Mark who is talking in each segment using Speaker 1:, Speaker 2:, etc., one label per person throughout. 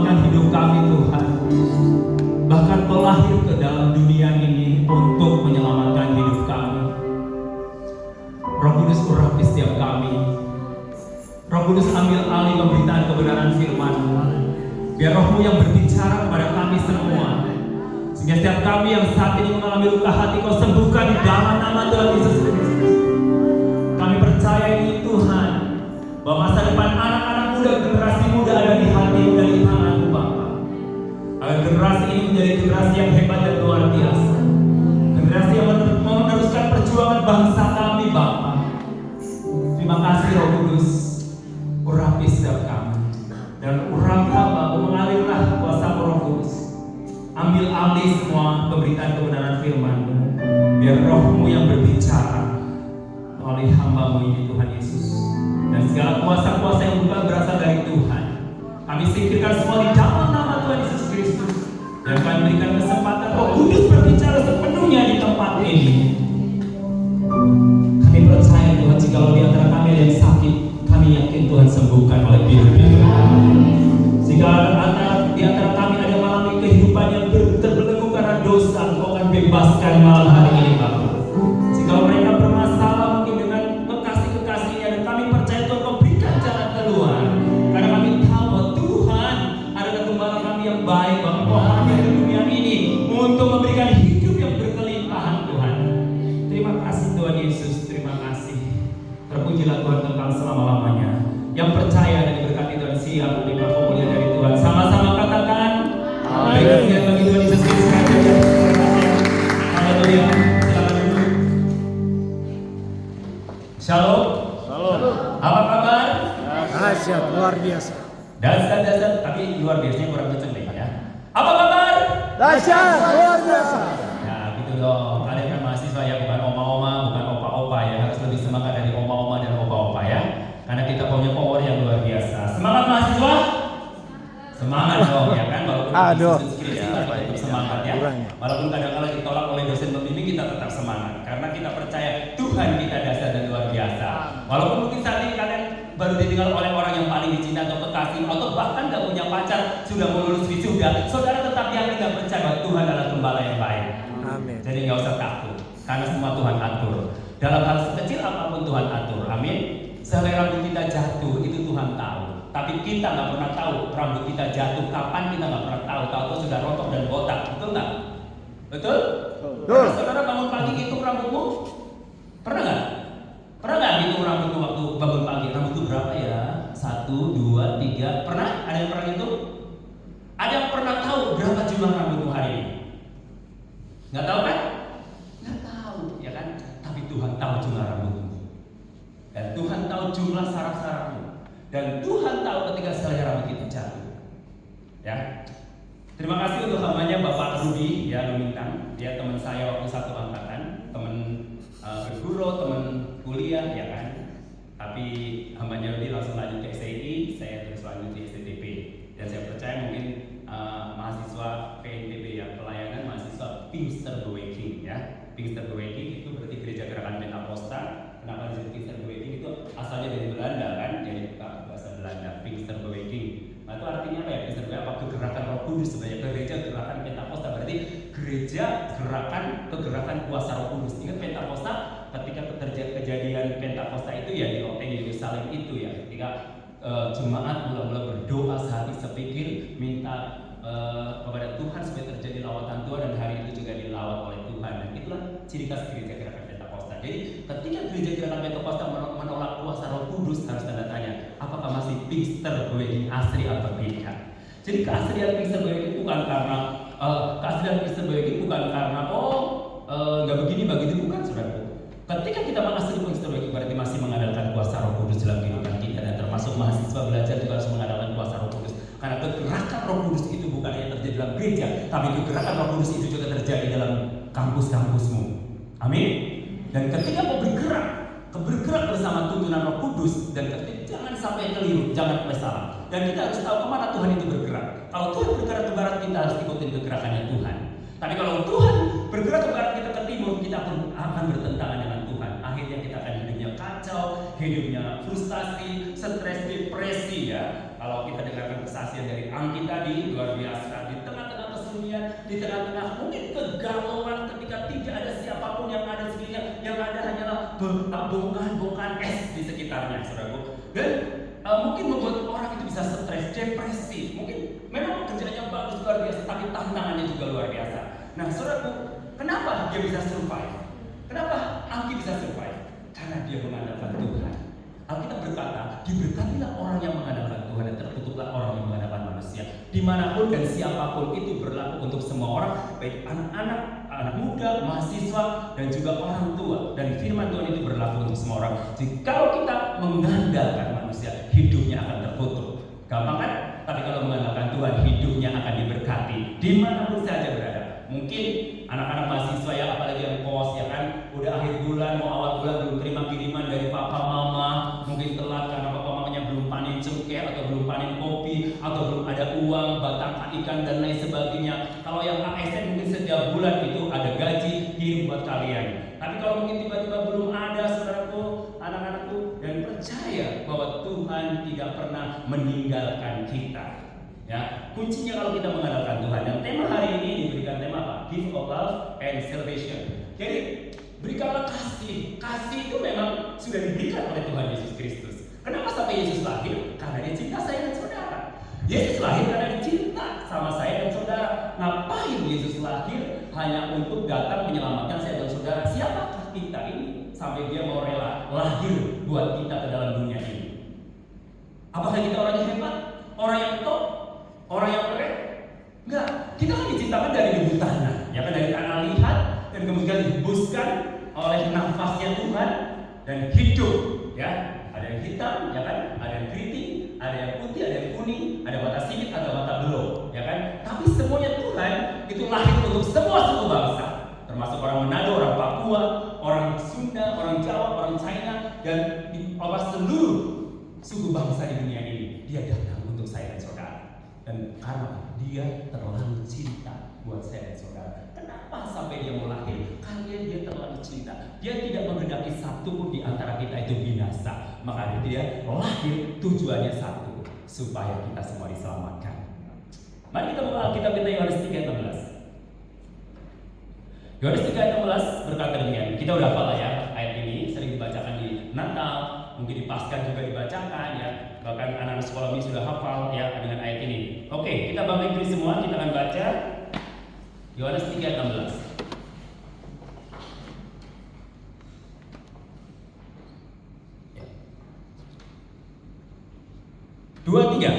Speaker 1: menyelamatkan hidup kami Tuhan. Bahkan Kau lahir ke dalam dunia ini untuk menyelamatkan hidup kami. Roh Kudus urapi setiap kami. Roh Kudus ambil alih pemberitaan kebenaran firman-Mu. Biar Roh-Mu yang berbicara kepada kami semua. Sehingga setiap kami yang saat ini mengalami luka hati Kau sembuhkan di dalam nama Tuhan Yesus Kristus. Kami percaya ini Tuhan, bahwa masa depan anak-anak muda, generasi muda ada di hati dan di tangan-Mu Bapa. Agar generasi ini menjadi generasi yang hebat dan luar biasa. Generasi yang meneruskan perjuangan bangsa kami Bapa. Terima kasih Roh Kudus, urapi setiap kami. Dan urapi hamba, mengalirlah kuasa Roh Kudus. Ambil alih semua pemberitaan kebenaran firman-Mu. Biar Roh-Mu yang berbicara melalui hamba-Mu ini Tuhan Yesus. Dan segala kuasa-kuasa yang bukan berasal dari Tuhan, kami singkirkan semua di dalam nama Tuhan Yesus Kristus. Dan kami berikan kesempatan Roh Kudus berbicara sepenuhnya di tempat ini. Kami percaya Tuhan, jikalau di antara kami ada yang sakit, kami yakin Tuhan sembuhkan oleh firman-Mu. Jika di antara kami ada yang mengalami kehidupan yang terbelenggu karena dosa, Engkau akan bebaskan malam hari ini Bapa. Jika mereka bermasalah mungkin dengan kekasih-kekasihnya, dan kami percaya Tuhan Kau berikan jalan keluar. Karena kami tahu bahwa Tuhan adalah gembala kami yang baik, bahwa Engkau hadir di dunia ini untuk memberikan hidup yang berkelimpahan Tuhan. Terima kasih Tuhan Yesus, terima kasih. Terpujilah Tuhan kekal selama-lamanya. Yang percaya dan diberkati Tuhan siap menerima pemulihan dari Tuhan. Sama-sama katakan haleluya bagi Tuhan Yesus Kristus. Haleluya. Silakan duduk. Shalom.
Speaker 2: Shalom.
Speaker 1: Apa kabar?
Speaker 2: Dahsyat, luar biasa.
Speaker 1: Dahsyat, tapi luar biasanya kurang kenceng deh ya. Apa kabar?
Speaker 2: Dahsyat, luar biasa.
Speaker 1: Ya gitu dong. Kalian kan mahasiswa ya, bukan oma-oma, bukan opa-opa ya. Harus lebih semangat dari oma-oma dan opa-opa ya. Karena kita punya power yang luar biasa. Semangat mahasiswa? Semangat dong ya kan. Walaupun kita tetap semangat ya. Walaupun kadang-kadang ditolak oleh dosen pembimbing, kita tetap semangat. Karena kita percaya Tuhan kita dasar dan luar biasa. Walaupun mungkin saat ini kalian baru ditinggal oleh orang yang paling dicinta atau kekasih, atau bahkan gak punya pacar, sudah mau lulus wisuda, saudara tetap yakin dan percaya bahwa Tuhan adalah gembala yang baik.
Speaker 2: Amin.
Speaker 1: Jadi gak usah takut, karena semua Tuhan atur. Dalam hal sekecil apapun Tuhan atur. Amin. Selai rambut kita jatuh, itu Tuhan tahu. Tapi kita gak pernah tahu rambut kita jatuh kapan, kita gak pernah tahu. Tahu sudah rontok dan botak, betul gak? Betul? Betul. Saudara bangun pagi hitung rambutmu? Pernah gak? Pernah gak hitung rambutmu waktu bangun pagi? Rambutmu berapa ya? 1, 2, 3. Pernah? Ada yang pernah hitung? Ada yang pernah tahu berapa jumlah rambutmu hari ini? Gak tahu kan? Gak tahu, ya kan? Tapi Tuhan tahu jumlah rambutmu. Dan Tuhan tahu jumlah saraf-sarafmu. Dan Tuhan tahu ketika selai rambut kita jatuh. Ya. Terima kasih untuk hambanya Bapak Rudi ya Lumintang. Dia teman saya waktu satu angkatan, teman berguru, teman kuliah ya kan. Tapi hambanya Rudi langsung lanjut ke STI, saya terus lanjut di STTP. Dan saya percaya mungkin mahasiswa PNTB ya, pelayanan mahasiswa Pinksterbeweking ya. Pinksterbeweking itu berarti Gereja Gerakan Pentakosta. Kenapa disebut Pinksterbeweking? Itu asalnya dari Belanda kan, dari bahasa Belanda, Pinksterbeweking. Nah itu artinya apa ya? Pinksterbeweking apa? Kegerakan Roh Kudus sebenarnya. Gereja Gerakan Pentakosta berarti gereja kegerakan kuasa Roh Kudus. Ingat Pentakosta, ketika kejadian Pentakosta itu ya di loteng Yerusalem itu ya, ketika jemaat mula-mula berdoa sehati sepikir minta kepada Tuhan supaya terjadi lawatan Tuhan, dan hari itu juga dilawat oleh Tuhan. Dan itulah ciri khas gereja Gerakan Pentakosta. Jadi ketika gereja Gerakan Pentakosta menolak kuasa Roh Kudus, harus tanda tanya, apakah masih Pinksterbeweking asli atau tidak? Jadi keaslian Pinksterbeweking bukan karena nggak begini begitu, bukan saudara. Ketika kita mengasihi Pinksterbeweking berarti masih mengandalkan kuasa Roh Kudus dalam kehidupan kita, dan termasuk mahasiswa belajar juga harus mengandalkan kuasa Roh Kudus. Karena kegerakan Roh Kudus itu bukan hanya terjadi dalam gereja, tapi kegerakan Roh Kudus itu juga terjadi dalam kampus-kampusmu. Amin. Dan ketika kau bergerak bersama tuntunan Roh Kudus, dan jangan sampai keliru, jangan sampai salah. Dan kita harus tahu kemana Tuhan itu bergerak. Kalau Tuhan bergerak ke barat, kita harus ikutin kegerakannya Tuhan. Tapi kalau Tuhan bergerak ke barat, kita ke timur, kita akan bertentangan dengan Tuhan. Akhirnya kita akan hidupnya kacau, hidupnya frustasi, stres, depresi ya. Kalau kita dengarkan kesaksian dari Angki tadi, luar biasa. Di tengah-tengah kesunyian, di tengah-tengah mungkin kegalauan ketika tidak ada siapapun yang ada di sekelilingnya, yang ada hanyalah bongkahan-bongkahan es di sekitarnya, saudaraku. Dan mungkin membuat orang itu bisa stres, depresi. Mungkin memang pekerjaannya bagus, luar biasa, tapi tantangannya juga luar biasa. Nah, saudaraku, kenapa dia bisa survive? Kenapa Angki bisa survive? Karena dia mengandalkan Tuhan. Alkitab berkata, diberkatilah orang yang mengandalkan Tuhan dan tertutuplah orang yang mengandalkan manusia. Dimanapun dan siapapun itu berlaku untuk semua orang, baik anak-anak, anak muda, mahasiswa, dan juga orang tua. Dan firman Tuhan itu berlaku untuk semua orang. Jadi kalau kita mengandalkan manusia, hidupnya akan tertutup. Gampang kan? Tapi kalau mengandalkan Tuhan, hidupnya akan diberkati dimanapun saja berada. Mungkin anak-anak mahasiswa ya, apalagi yang kos ya kan, udah akhir bulan mau awal bulan belum terima kiriman dari papa mama, mungkin telat karena papa mamanya belum panen cengkeh atau belum panen kopi atau belum ada uang, batang ikan dan lain sebagainya. Kalau yang ASN mungkin setiap bulan itu ada gaji kirim buat kalian. Tapi kalau mungkin tiba-tiba belum ada, saudaraku, anak-anakku, dan percaya bahwa Tuhan tidak pernah meninggalkan kita. Ya, kuncinya kalau kita mengandalkan Tuhan. Dan tema hari ini diberikan tema apa? Gift of love and salvation. Jadi berikanlah kasih. Kasih itu memang sudah diberikan oleh Tuhan Yesus Kristus. Kenapa sampai Yesus lahir? Karena dia cinta saya dan saudara. Yesus lahir karena dia cinta sama saya dan saudara. Ngapain Yesus lahir? Hanya untuk datang menyelamatkan saya dan saudara. Siapakah kita ini sampai dia mau rela lahir buat kita ke dalam dunia ini? Apakah kita orang yang hebat? Orang yang top? Orang yang keren? Enggak, kita kan diciptakan dari debu tanah, ya kan, dari tanah liat, dan kemudian dihembuskan oleh nafasnya Tuhan dan hidup, ya. Ada yang hitam, ya kan, ada yang keriting, ada yang putih, ada yang kuning, ada mata singit, ada mata belok, ya kan. Tapi semuanya Tuhan itu lahir untuk semua suku bangsa, termasuk orang Manado, orang Papua, orang Sunda, orang Jawa, orang China, dan di seluruh suku bangsa di dunia ini. Dia datang untuk saya dan saudara. Dan karena dia terlalu cinta buat saya dan saudara. Kenapa sampai dia mau lahir? Karena dia terlalu cinta. Dia tidak menghendaki satu pun di antara kita itu binasa. Maka dia lahir tujuannya satu, supaya kita semua diselamatkan. Mari kita buka Alkitab kita Yohanes 3:16. Yohanes 3:16 berkata demikian. Kita udah hafal ya ayat ini, sering dibacakan di Natal, mungkin di Paskah juga dibacakan ya. Bahkan anak-anak sekolah ini sudah hafal ya dengan ayat ini. Oke, kita bangkit diri semua, kita akan baca Yohanes 3:16. Ya. 2-3.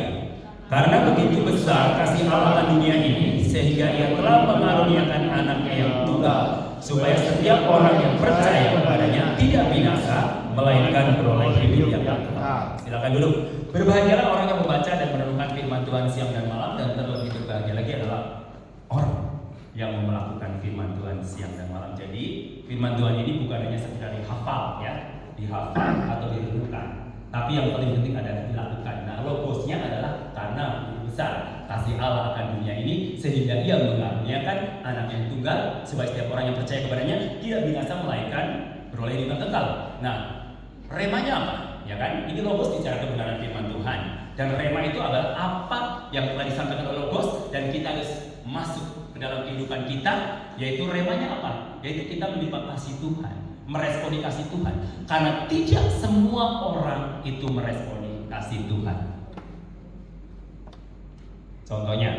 Speaker 1: Karena begitu besar kasih Allah akan dunia ini, sehingga Ia telah mengaruniakan anaknya yang tunggal, supaya setiap orang yang percaya kepadanya tidak binasa, melainkan beroleh hidup yang kekal. Silakan duduk. Berbahagialah orang yang membaca dan merenungkan firman Tuhan siang dan malam, dan terlebih berbahagia lagi adalah orang yang melakukan firman Tuhan siang dan malam. Jadi firman Tuhan ini bukan hanya sekedar dihafal ya, dihafal atau direnungkan, tapi yang paling penting adalah dilakukan. Nah, logosnya adalah karena besar kasih Allah akan dunia ini, sehingga Ia mengaruniakan anak yang tunggal, supaya setiap orang yang percaya kepadanya tidak binasa, melainkan beroleh hidup yang kekal. Nah, remanya apa? Ya kan? Ini logos bicara kebenaran firman Tuhan. Dan rema itu adalah apa yang telah disampaikan oleh logos, dan kita harus masuk ke dalam kehidupan kita. Yaitu remanya apa? Yaitu kita menimba kasih Tuhan, meresponi kasih Tuhan. Karena tidak semua orang itu meresponi kasih Tuhan. Contohnya,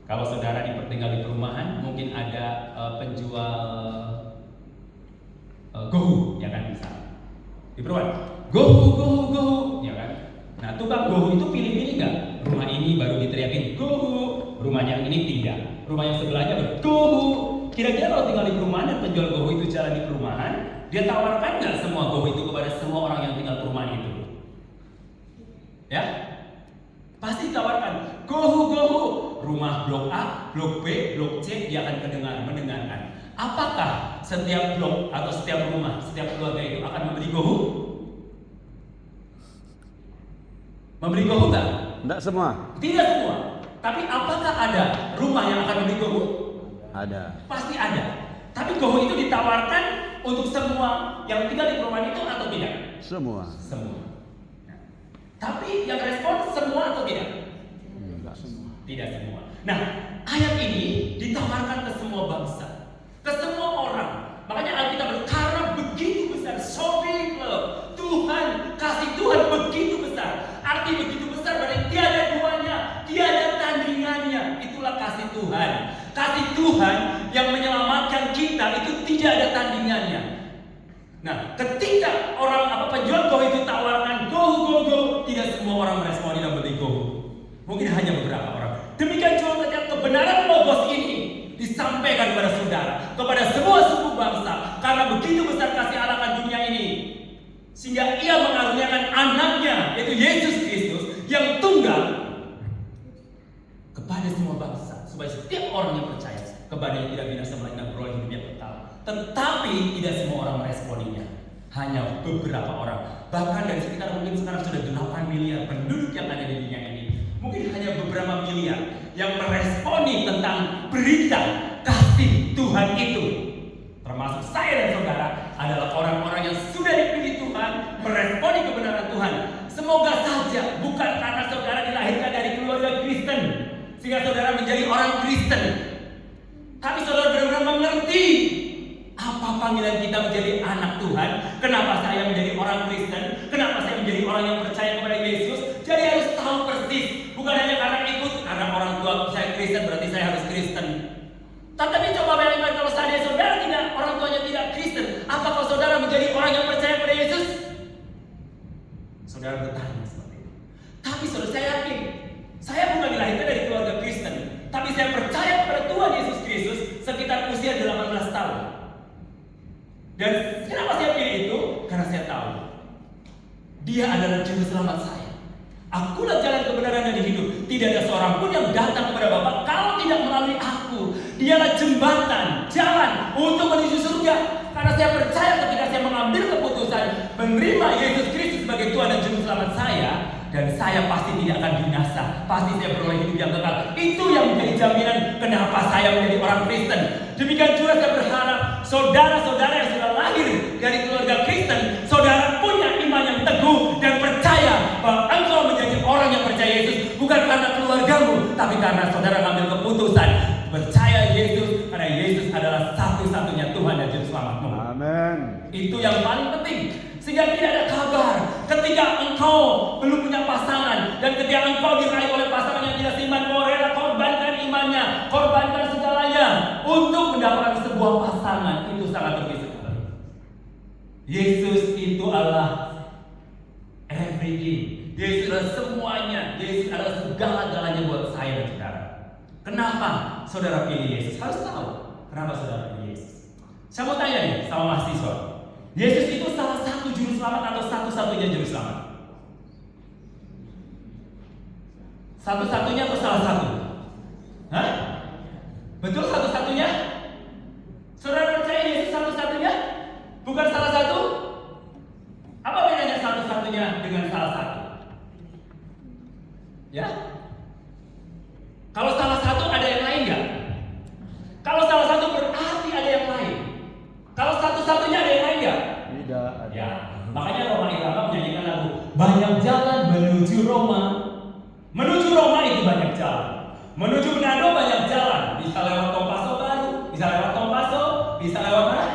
Speaker 1: kalau saudara tinggal di perumahan, mungkin ada penjual gohu, ya kan, bisa di perumahan. Gohu, ya kan. Nah, tukang gohu itu pilih-pilih nggak? Rumah ini baru diteriakin gohu, rumah yang ini tidak. Rumah yang sebelahnya gohu. Kira-kira kalau tinggal di perumahan dan penjual gohu itu jalan di perumahan, dia tawarkan nggak semua gohu itu kepada semua orang yang tinggal di perumahan itu? Ya, pasti tawarkan gohu. Rumah blok A, blok B, blok C, dia akan mendengarkan. Apakah setiap blok atau setiap rumah, setiap keluarga itu akan memberi gohu? Memberi gohu nggak?
Speaker 2: Tidak semua.
Speaker 1: Tidak semua. Tapi apakah ada rumah yang akan memberi gohu?
Speaker 2: Ada.
Speaker 1: Pasti ada. Tapi gohu itu ditawarkan untuk semua yang tinggal di perumahan itu atau tidak?
Speaker 2: Semua.
Speaker 1: Semua. Nah, Tapi yang respon semua atau tidak?
Speaker 2: Enggak semua.
Speaker 1: Tidak semua. Nah, ayat ini ditawarkan ke semua bangsa, ke semua orang. Makanya Alkitab berkata begitu besar, so big love. Tuhan, kasih Tuhan begitu besar. Arti begitu besar berarti tiada duanya, tiada tandingannya. Itulah kasih Tuhan. Kasih Tuhan yang menyelamatkan kita itu tidak ada tandingannya. Nah, ketika penjual go itu tawarkan go, tidak semua orang meresponi dan beli go. Mungkin hanya beberapa orang. Demikian juga ketika kebenaran logos ini disampaikan kepada saudara, kepada semua suku bangsa, karena begitu besar kasih Allah akan dunia ini, sehingga Ia mengaruniakan anaknya, yaitu Yesus Kristus yang tunggal kepada semua bangsa, supaya setiap orang yang percaya kepadanya tidak binasa melainkan beroleh hidup yang kekal. Tetapi tidak semua orang meresponinya, hanya beberapa orang. Bahkan dari sekitar mungkin sekarang sudah 8 miliar penduduk yang ada di dunia ini, mungkin hanya beberapa miliar yang meresponi tentang berita kasih Tuhan itu. Termasuk saya dan saudara adalah orang-orang yang sudah dipilih Tuhan, meresponi kebenaran Tuhan. Semoga saja bukan karena saudara dilahirkan dari keluarga Kristen sehingga saudara menjadi orang Kristen, tapi saudara benar-benar mengerti apa panggilan kita menjadi anak Tuhan. Kenapa saya menjadi orang Kristen? Kenapa saya menjadi orang yang percaya kepada Yesus? Jadi harus tahu persis, bukan hanya karena ikut, karena orang tua saya Kristen berarti saya harus Kristen. Tetapi coba bayangkan kalau saudara tidak, orang tuanya tidak Kristen, apakah saudara menjadi orang yang percaya kepada Yesus? Saudara bertanya seperti itu. Tapi saudara, saya yakin, saya bukan dilahirkan dari keluarga Kristen, tapi saya percaya kepada Tuhan Yesus Kristus sekitar usia 18 tahun. Dan kenapa saya pilih itu? Karena saya tahu Dia adalah juru selamat saya. Akulah jalan kebenaran dan hidup. Tidak ada seorang pun yang datang kepada Bapa kalau tidak melalui aku. Dialah jembatan, jalan untuk menuju surga. Karena saya percaya ketika saya mengambil keputusan menerima Yesus Kristus sebagai Tuhan dan juru selamat saya, dan saya pasti tidak akan binasa. Pasti saya beroleh hidup yang kekal. Itu yang menjadi jaminan kenapa saya menjadi orang Kristen. Demikian juga saya berharap saudara-saudara yang sudah lahir dari keluarga Kristen, saudara punya iman yang teguh dan percaya bahwa engkau menjadi orang yang percaya Yesus bukan karena keluargamu, tapi karena saudara mengambil keputusan percaya Yesus, karena Yesus adalah satu-satunya Tuhan dan juru selamatmu.
Speaker 2: Amin.
Speaker 1: Itu yang paling penting. Sehingga tidak ada kabar ketika engkau belum punya pasangan, dan ketika engkau diraih oleh pasangan yang tidak seiman, kau rela korbankan imannya, korbankan segalanya untuk mendapatkan sebuah pasangan. Itu sangat rugi sekali. Yesus itu adalah everything. Yesus adalah semuanya. Yesus adalah segala-galanya buat saya dan saudara. Kenapa saudara pilih Yesus? Harus tahu kenapa saudara pilih Yesus. Saya mau tanya nih sama mahasiswa, Yesus itu salah satu juru selamat atau satu-satunya juru selamat? Satu-satunya atau salah satu? Hah? Betul satu-satunya? Saudara percaya Yesus satu-satunya? Bukan salah satu? Apa bedanya satu-satunya dengan salah satu? Ya? Kalau salah satu ada yang lain nggak? Kalau salah satu berarti ada yang lain. Kalau satu-satunya ada yang lain nggak?
Speaker 2: Tidak ada.
Speaker 1: Ya, makanya Roma Irama menyanyikan lagu banyak jalan menuju Roma. Menuju Roma itu banyak jalan. Menuju Manado banyak jalan. Bisa lewat Tol Paso Baru, bisa lewat Tol Paso, bisa lewat mana?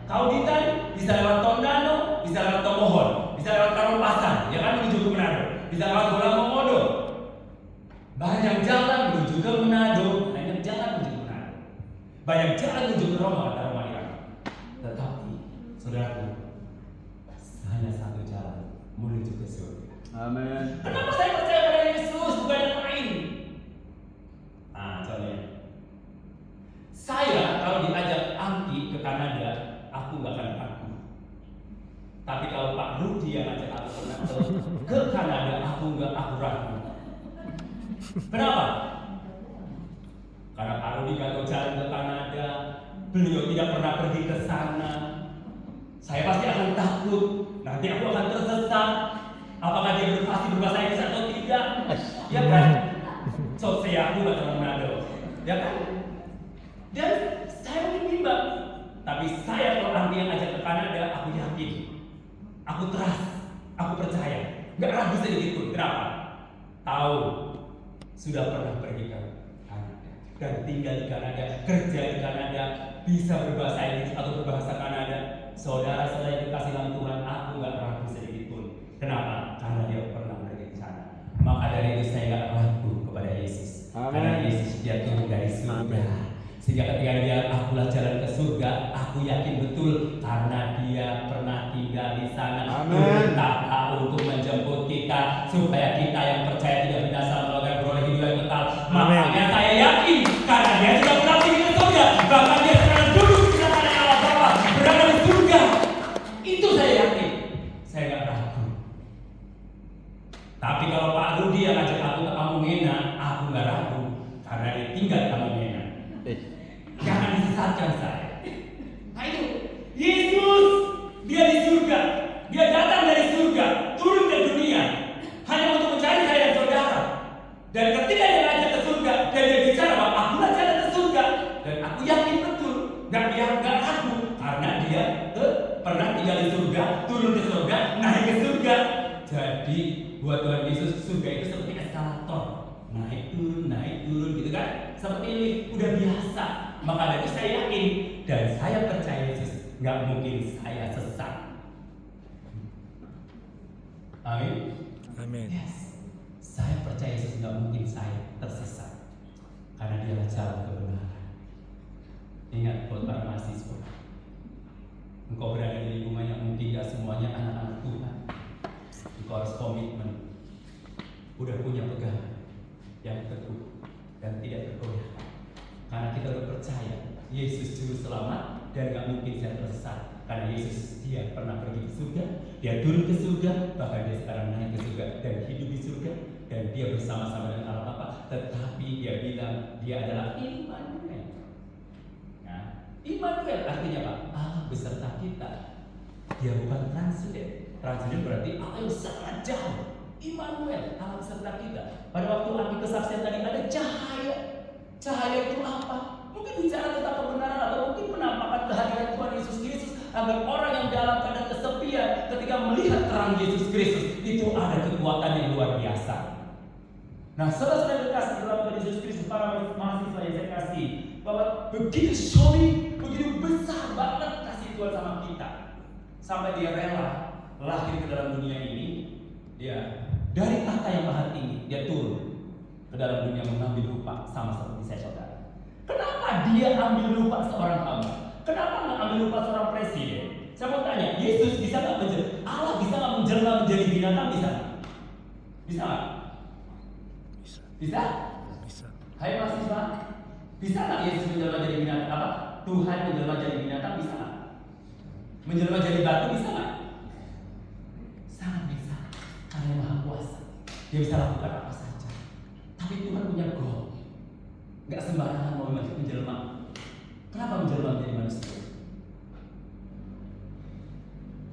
Speaker 1: Kauditan, bisa lewat Tondano, bisa lewat Tomohon, bisa lewat Karopasan, ya kan menuju ke Manado. Bisa lewat Bola Momodo. Banyak jalan menuju ke Manado, banyak jalan menuju ke Manado. Banyak jalan menuju ke Roma, kata Roma Irama. Tetapi, saudaraku, hanya satu jalan menuju ke surga.
Speaker 2: Amin.
Speaker 1: Kenapa saya percaya pada Yesus bukan yang lain? Contohnya, saya kalau diajak Angki ke Kanada, aku gak akan takut. Tapi kalau Pak Rudi yang ajak aku ke Kanada, aku ragu. Kenapa? Karena Pak Rudi gak tahu jalan ke Kanada, beliau tidak pernah pergi ke sana. Saya pasti akan takut. Nanti aku akan tersesat. Apakah dia berbahasa Inggris atau tidak? Ya kan? So, saya aku gak terlalu Manado. Ya kan? Dan saya mungkin bimbang. Tapi saya kalau Andi yang ajak ke Kanada, aku yakin. Aku trust. Aku percaya. nggak ragu sedikit pun. Kenapa? Tahu sudah pernah pergi ke Kanada dan tinggal di Kanada, kerja di Kanada, bisa berbahasa Inggris atau berbahasa Kanada. Saudara-saudara yang dikasih dalam Tuhan, aku nggak ragu sedikit pun. Kenapa? Karena dia pernah pergi ke sana. Maka dari itu saya nggak ragu kepada Yesus.
Speaker 2: Amin.
Speaker 1: Karena Yesus dia turun dari surga. Sehingga ketika dia akulah jalan ke surga, aku yakin betul karena dia pernah tinggal di sana.
Speaker 2: Amin.
Speaker 1: Bertahta untuk menjemput kita supaya kita yang percaya tidak binasa melakukan beroleh hidup yang kekal. Makanya saya yakin karena dia sudah pernah pergi ke surga, bahkan dia sekarang duduk di sana Allah Bapa berada di surga. Itu saya yakin. Saya nggak ragu. Tapi kalau Pak Rudi yang ngajak aku ke Amungena, aku nggak ragu karena dia tinggal di Amungena. Jangan disesatkan saya. Nah itu Yesus, dia di surga, dia datang dari surga, turun ke dunia hanya untuk mencari saya dan saudara. Dan ketika dia ngajak ke surga, dan dia bicara bahwa akulah jalan ke surga, dan aku yakin betul, nggak ragu karena dia pernah tinggal di surga, turun ke surga, naik ke surga. Jadi buat Tuhan Yesus surga itu seperti eskalator, naik turun gitu kan, seperti ini udah biasa. Maka dari itu saya yakin dan saya percaya Yesus, nggak mungkin saya sesat. Amin.
Speaker 3: Amin.
Speaker 1: Yes, saya percaya Yesus, nggak mungkin saya tersesat karena Dialah jalan kebenaran. Ingat buat para mahasiswa, engkau berada di lingkungan yang mungkin gak semuanya anak-anak Tuhan. Engkau harus komitmen, udah punya pegangan yang teguh dan tidak tergoyah. Karena kita udah percaya Yesus juru selamat dan gak mungkin saya tersesat. Karena Yesus dia pernah pergi ke surga, dia turun ke surga, bahkan dia sekarang naik ke surga dan hidup di surga, dan dia bersama-sama dengan Allah Bapa. Tetapi dia bilang dia adalah Immanuel. Nah, Immanuel artinya apa? Allah beserta kita. Dia bukan translated. Translated berarti Allah yang sangat jauh. Immanuel, Allah beserta kita. Pada waktu api kesaksian tadi ada cahaya. Cahaya itu apa? Mungkin bicara tentang kebenaran atau mungkin penampakan kehadiran Tuhan Yesus Kristus agar orang yang dalam keadaan kesepian ketika melihat terang Yesus Kristus itu ada kekuatan yang luar biasa. Nah, saudara-saudara kasih dalam Tuhan Yesus Kristus, para mahasiswa yang saya kasih, bahwa begitu solid, begitu besar banget kasih Tuhan sama kita, sampai dia rela lahir ke dalam dunia ini. Dia dari tahta yang maha tinggi dia turun ke dalam dunia mengambil rupa sama seperti saya, saudara. Kenapa dia ambil rupa seorang hamba? Kenapa nggak ambil rupa seorang presiden? Saya mau tanya, Yesus bisa nggak Allah bisa nggak menjelma menjadi binatang? Bisa? Bisa nggak? Bisa?
Speaker 3: Bisa.
Speaker 1: Hai mahasiswa, bisa nggak Yesus menjelma jadi binatang? Apa? Tuhan menjelma jadi binatang? Bisa nggak? Menjelma jadi batu? Bisa nggak? Sangat bisa. Karena Maha Kuasa, dia bisa lakukan apa saja. Tapi Tuhan punya goal. Gak sembarangan mau menjelma. Kenapa menjelma menjadi manusia?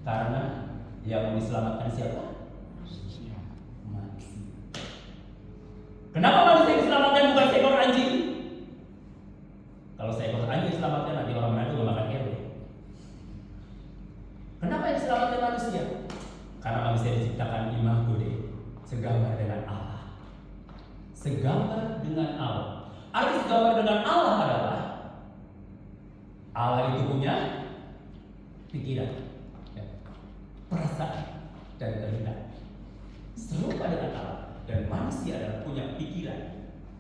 Speaker 1: Karena yang mau diselamatkan siapa? Manusia. Kenapa manusia diselamatkan bukan seekor anjing? Kalau seekor anjing diselamatkan nanti orang Manado nggak makan kewe. Kenapa yang diselamatkan manusia? Karena manusia diciptakan imago Dei, segambar dengan Allah. Segambar dengan Allah. Arti segambar dengan Allah adalah Allah itu punya pikiran, perasaan, dan kehendak. Serupa dengan Allah, dan manusia adalah punya pikiran,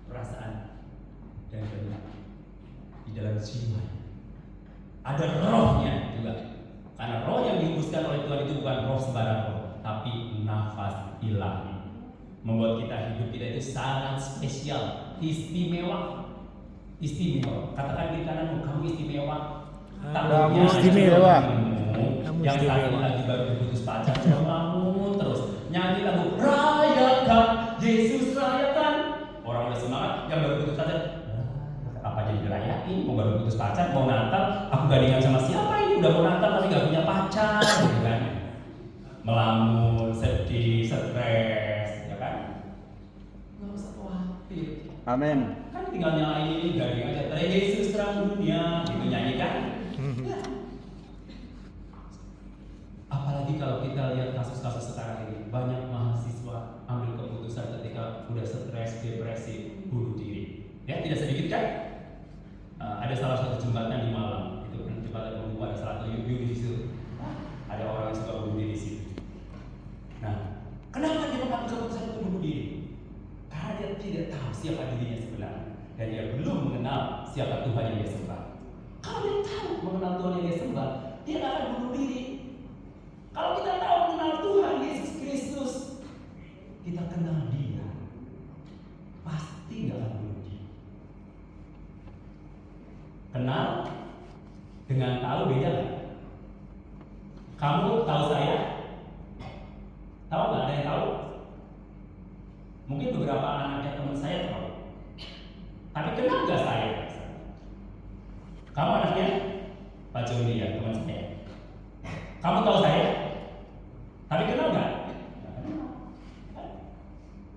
Speaker 1: perasaan, dan kehendak di dalam jiwa. Ada rohnya juga. Karena roh yang dihembuskan oleh Tuhan itu bukan roh sembarang roh, tapi nafas ilahi. Membuat kita hidup kita itu sangat spesial, istimewa. Istimewa. Katakan di kananmu, kamu istimewa.
Speaker 2: Kamu istimewa.
Speaker 1: Yang saat ini lagi baru diputus pacar, kamu terus nyanyi lagu rayakan, Yesus rayakan. Orang udah semangat, yang baru putus pacar, apa jadi dirayain? Mau baru putus pacar, mau Natal, aku gandengan sama siapa ini? Udah mau Natal tapi gak punya pacar, gitu kan? Melamun, sedih, stres, ya kan? Gak usah khawatir.
Speaker 2: Amin.
Speaker 1: Kan tinggal nyalain ini, gading aja. Terus Yesus terang dunia, gitu nyanyi kan? Ya. Apalagi kalau kita lihat kasus-kasus sekarang ini, banyak mahasiswa depresi, bunuh diri. Ya, tidak sedikit kan? Ada salah satu jembatan di Malang, itu kan jembatan penghubung, ada salah satu di situ. Ada orang yang suka bunuh diri di situ. Nah, kenapa dia mengambil keputusan untuk bunuh diri? Karena dia tidak tahu siapa dirinya sebenarnya, dan dia belum mengenal siapa Tuhan yang dia sembah. Kalau dia tahu mengenal Tuhan yang dia sembah, dia tidak akan bunuh diri. Kalau kita tahu mengenal Tuhan Yesus Kristus, kita kenal Dia, pasti nggak akan bunuh diri. Kenal dengan tahu beda nggak? Kamu tahu saya? Tahu nggak? Ada yang tahu? Mungkin beberapa anaknya teman saya tahu. Tapi kenal nggak saya? Kamu anaknya Pak Joni ya, teman saya. Kamu tahu saya? Tapi kenal nggak?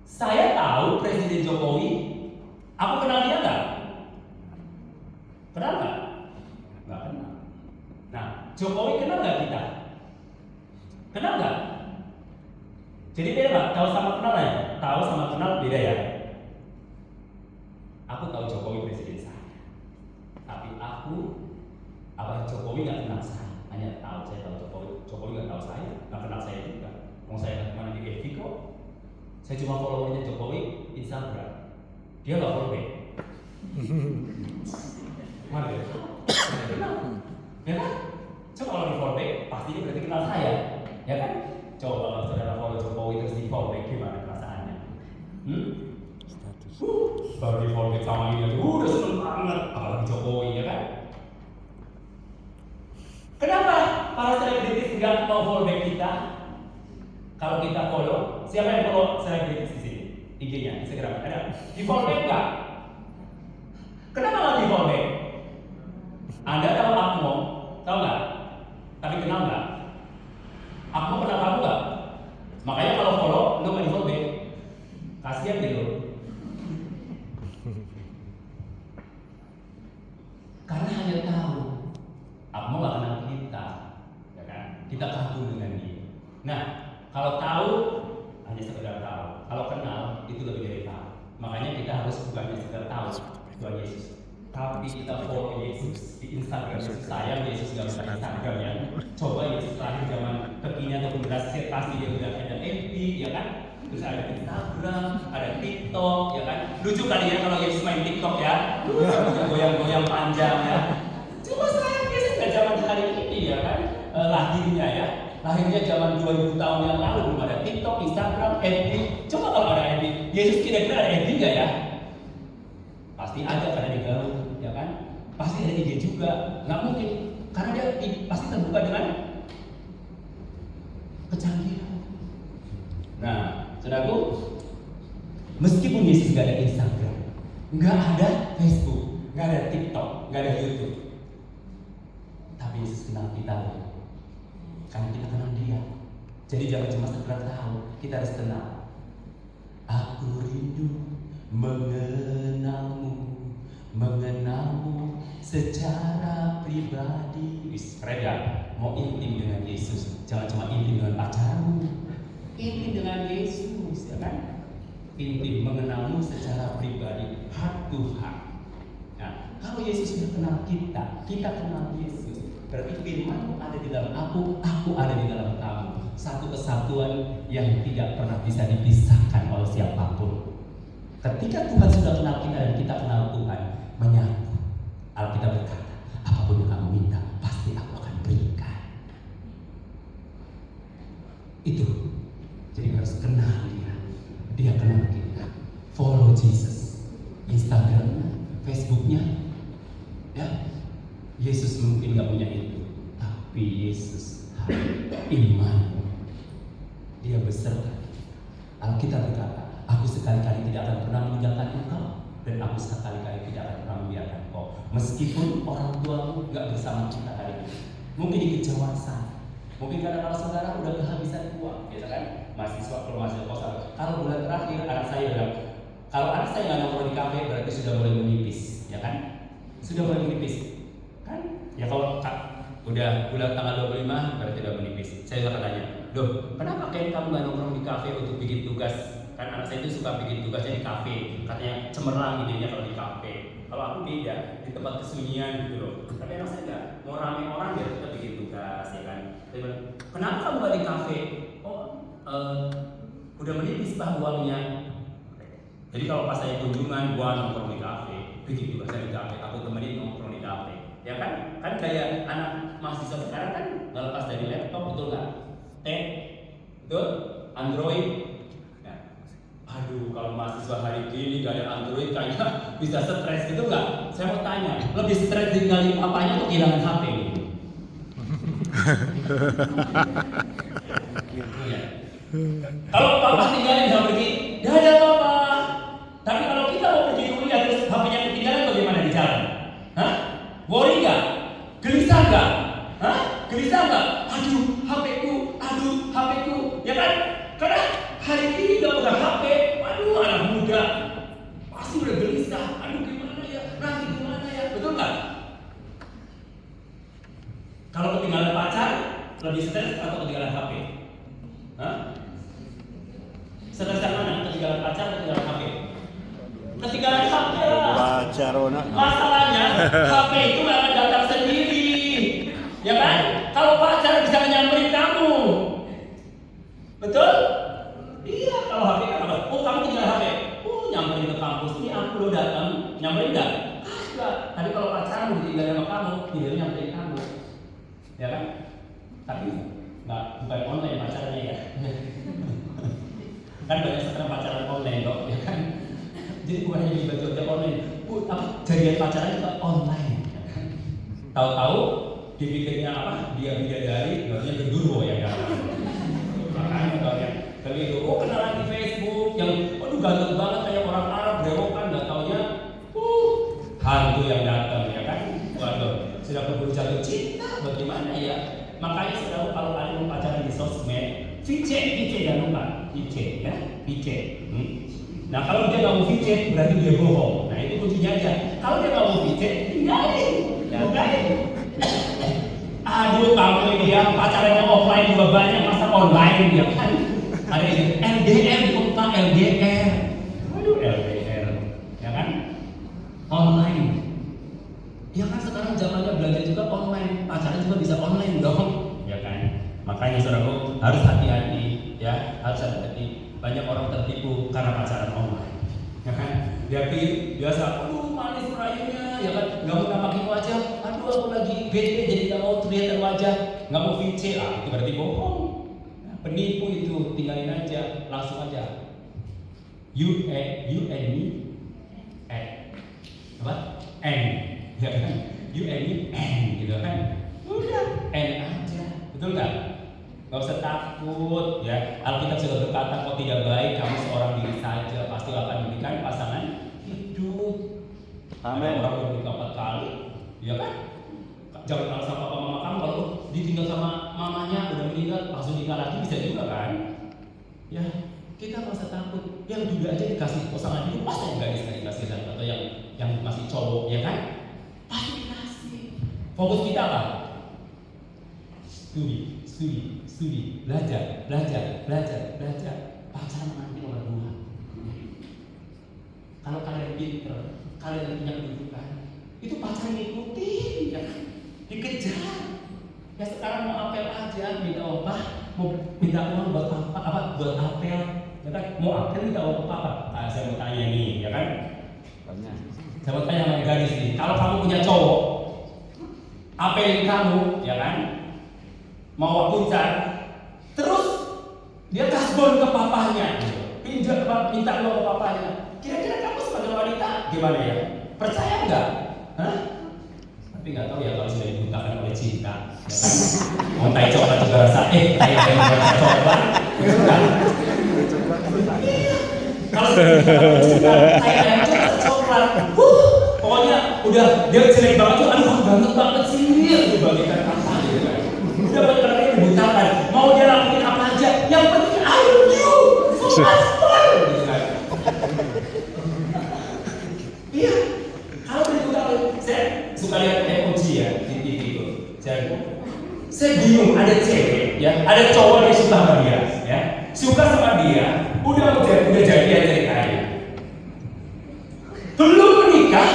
Speaker 1: Saya tahu Presiden Jokowi. Aku kenal dia nggak? Kenal nggak? Nggak kenal. Nah, Jokowi kenal nggak kita? Kenal nggak? Jadi beda nggak? Tahu sama kenal ya? Tahu sama kenal beda ya? Aku tahu Jokowi presiden saya, tapi apa Jokowi nggak kenal saya? Hanya tahu saya tahu Jokowi. Jokowi nggak tahu saya, nggak kenal saya juga. Mau saya nggak kemana di FB kok? Saya cuma followernya Jokowi Instagram. Dia nggak follow back. Mana dia? Ya kan? Coba kalau di follow back, pasti dia berarti kenal saya, ya kan? Coba kalau saudara follow Jokowi terus di follow back, gimana perasaannya? Baru di follow back sama ini, udah seneng banget, apalagi Jokowi, ya kan? Kenapa para selebritis nggak mau follow back kita? Kalau kita follow, siapa yang follow selebritis di sini? IG-nya, Instagram, ada? Di follow back nggak? Kenapa nggak di follow back? Anda tahu Akmo, tahu nggak? Tapi kenal nggak? Akmo kenal kamu nggak? Makanya kalau follow, lo nggak di follow back. Kasihan deh lo. Karena hanya tahu, Akmo nggak kenal kita, ya kan? Kita kagum dengan dia. Nah, kalau tahu hanya sekedar tahu. Kalau kenal itu lebih dari tahu. Makanya kita harus bukannya sekedar tahu Tuhan Yesus, tapi kita follow Yesus di Instagram. Yesus sayang, Yesus nggak bisa Instagram ya. Coba Yesus terakhir zaman kekinian atau generasi dia udah ada FB, ya kan? Terus ada Instagram, ada TikTok, ya kan? Lucu kali ya kalau Yesus main TikTok ya, goyang-goyang panjang ya. Cuma sayang Yesus nggak zaman hari ini ya kan? Lahirnya ya. Lahirnya zaman 2000 tahun yang lalu belum ada TikTok, Instagram, FB. Coba kalau ada FB, Yesus kira-kira ada FB nggak ya? Pasti ada karena dia gaul, ya kan? Pasti ada IG juga, nggak mungkin karena dia pasti terbuka dengan kecanggihan. Nah, saudaraku, meskipun Yesus nggak ada Instagram, nggak ada Facebook, nggak ada TikTok, nggak ada YouTube, tapi Yesus kenal kita. Karena kita kenal dia. Jadi jangan cuma sekedar tahu, kita harus kenal. Aku rindu mengenalmu secara pribadi. Keren ya? Mau intim dengan Yesus, jangan cuma intim dengan pacarmu. Intim dengan Yesus, ya kan? Intim mengenalmu secara pribadi, heart to heart. Nah, kalau Yesus sudah kenal kita, kita kenal Yesus. Berarti firman ada di dalam aku ada di dalam kamu. Satu kesatuan yang tidak pernah bisa dipisahkan oleh siapapun. Ketika Tuhan sudah kenal kita dan kita kenal Tuhan, menyatu. Alkitab berkata, apapun yang kamu minta, pasti aku akan berikan. Itu. Jadi harus kenal dia. Dia kenal kita. Follow Jesus. Instagramnya, Facebooknya, ya. Yesus mungkin gak punya itu, tapi Yesus iman. Dia beserta. Alkitab berkata, aku sekali-kali tidak akan pernah meninggalkan engkau, dan aku sekali-kali tidak akan pernah membiarkan engkau. Meskipun orang tuamu gak bersama kita hari ini, mungkin di kejauhan sana, mungkin karena kalau saudara udah kehabisan uang, biasa kan? Mahasiswa kalau mahasiswa kosan. Kalau bulan terakhir anak saya bilang, kalau anak saya nggak nongkrong di kafe berarti sudah mulai menipis, ya kan? Sudah mulai menipis. Ya kalau udah bulan tanggal 25 berarti udah menipis. Saya suka tanya, "Loh, kenapa kayak kamu nggak nongkrong di kafe untuk bikin tugas Kan anak saya itu suka bikin tugasnya di kafe, katanya cemerlang idenya kalau di kafe. Kalau aku beda, di tempat kesunyian gitu loh. Tapi anak saya enggak, mau rame orang biar kita bikin tugas ya kan. Saya bilang, kenapa kamu gak di kafe? Oh, udah menipis pak uangnya. Jadi kalau pas saya kunjungan, gua nongkrong di kafe, bikin tugasnya di kafe, aku temenin nongkrong di kafe. Ya kan? Kan kayak anak mahasiswa sekarang kan nggak lepas dari laptop, betul nggak? Betul? Android. Ya. Aduh, kalau mahasiswa hari ini gak ada Android kayaknya bisa stres gitu nggak? Saya mau tanya, lebih stres tinggalin papanya atau kehilangan HP ini? Ya. Kalau papa tinggalin bisa pergi, dadah papa. Tapi kalau kita mau pergi kuliah terus HP-nya ketinggalan bagaimana di jalan? Hah? Worry nggak? Gelisah nggak? Hah? Gelisah nggak? Aduh, HP-ku, ya kan? Karena hari ini nggak pegang HP, aduh anak muda pasti udah gelisah. Aduh gimana ya? Nanti gimana ya? Betul nggak? Kalau ketinggalan pacar, lebih stres atau ketinggalan HP? Hah? Stres yang mana? Ketinggalan pacar atau ketinggalan HP? Ketinggalan HP lah.
Speaker 2: Pacar,
Speaker 1: Masalahnya HP itu nggak akan datang sendiri, ya kan? Kalau pacar bisa nyamperin kamu, betul? Iya, kalau HP kan apa? Oh kamu ketinggalan HP, oh nyamperin ke kampus, ini aku lo datang, nyamperin nggak? Enggak. Tapi kalau pacarmu ditinggalin sama kamu, dia nyamperin kamu, ya kan? Tapi nggak, bukan online pacarnya ya. Kan banyak sekarang pacaran online kok, ya kan? Jadi bukan hanya dibaca online, jadian pacaran juga online. Ya kan? Tahu-tahu dipikirnya apa? Dia bidadari, harusnya gendurwo ya kan? Makanya kalau begitu, oh kenalan di Facebook yang, aduh ganteng banget kayak orang Arab, berewokan, nggak taunya, hantu yang datang ya kan? Waduh, sudah berburu jatuh cinta, bagaimana ya? Makanya selalu kalau kalian mau pacaran di sosmed, VC jangan lupa, VC ya, VC. Nah kalau dia nggak mau VC berarti dia bohong. Nah itu kuncinya aja. Kalau dia nggak mau VC, tinggalin, tinggalin. Aduh kamu ini ya pacarannya offline juga banyak, masa online ya kan? Ada itu LDR, bukan LDR. Aduh LDR, ya kan? Online. Ya kan sekarang zamannya belajar juga online, pacaran juga bisa online dong, ya kan? Makanya saudaraku harus hati-hati, ya harus hati-hati. Banyak orang tertipu karena pacaran online, ya kan? Dia biasa, aduh manis merayunya, ya kan? Nggak mau namakin wajah, aduh aku lagi bete jadi nggak mau kelihatan wajah, nggak mau VC, itu berarti bohong. Nah, penipu itu, tinggalin aja, langsung aja. You and me, apa? N, ya kan? You and me, N, gitu kan? Udah, N aja, betul nggak? Gak usah takut ya. Alkitab sudah berkata, kau tidak baik kamu seorang diri saja, pasti akan memberikan pasangan hidup. Amin. Orang udah menikah 4 kali, ya kan? Jangan kalah sama papa mama kamu, kalau ditinggal sama mamanya udah meninggal langsung nikah lagi bisa juga kan? Ya kita gak usah takut. Yang juga aja dikasih pasangan hidup pasti yang gadis dikasih atau yang masih cowok, ya kan? Pasti dikasih. Fokus kita apa? Studi, belajar. Pacaran nanti nomor 2. Kalau kalian pinter, kalian punya kedudukan, itu pacaran ngikutin, ya kan? Dikejar. Ya sekarang mau apel aja, minta opah, mau minta uang buat apa? Buat apel, ya kan? Mau apel minta uang apa? Saya mau tanya nih, ya kan? Saya mau tanya sama gadis nih, kalau kamu punya cowok, apelin kamu, ya kan? Mau puncak, terus dia kasbon ke papahnya, minta uang ke papahnya. Kira-kira kamu sebagai wanita gimana ya? Percaya nggak? Hah? Tapi nggak tahu ya kalau sudah dibutakan oleh cinta. Ya kan? Mau tai coklat juga rasa, tai coklat. Kalau sudah tai coklat, pokoknya udah dia jelek banget tuh, aduh ganteng banget sih dia, dibagikan apa gitu kan? Udah benar-benar dibutakan, mau dia lakuin apa aja, yang penting I love you, so much fun, gitu kan? Iya, kalau dibutakan, saya suka lihat emoji ya di TV itu. Saya bingung, ada cewek, ya, ada cowok yang suka sama dia, ya, suka sama dia, Udah jadian ceritanya. Belum menikah,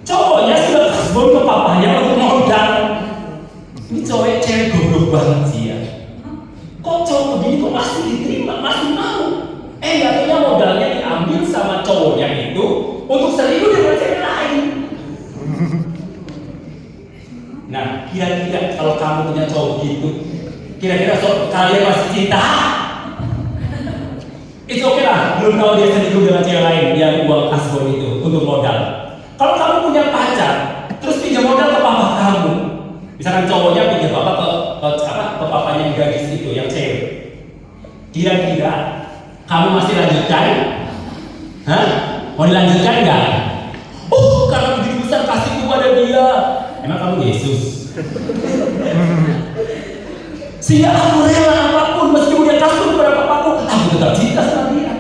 Speaker 1: cowoknya sudah kasbon ke papanya untuk modal. Ini cewek goblok banget sih ya. Kok cowok begini kok masih diterima, masih mau? Katanya modalnya diambil sama cowoknya itu untuk selingkuh dengan cewek lain. Nah, kira-kira kalau kamu punya cowok gitu, kira-kira kalian masih cinta? It's okay lah, belum tahu dia selingkuh dengan cewek lain yang uang kasbon itu untuk modal. Kalau kamu punya pacar, terus pinjam modal ke papa kamu, misalkan cowoknya pinjam ke papanya yang gadis itu, yang cewek. Kira-kira kamu masih lanjutkan? Hah? Mau dilanjutkan nggak? Karena begitu besar kasihku pada dia. Emang kamu Yesus? Sehingga aku rela apapun meskipun dia kasbon kepada papaku, aku tetap cinta sama dia.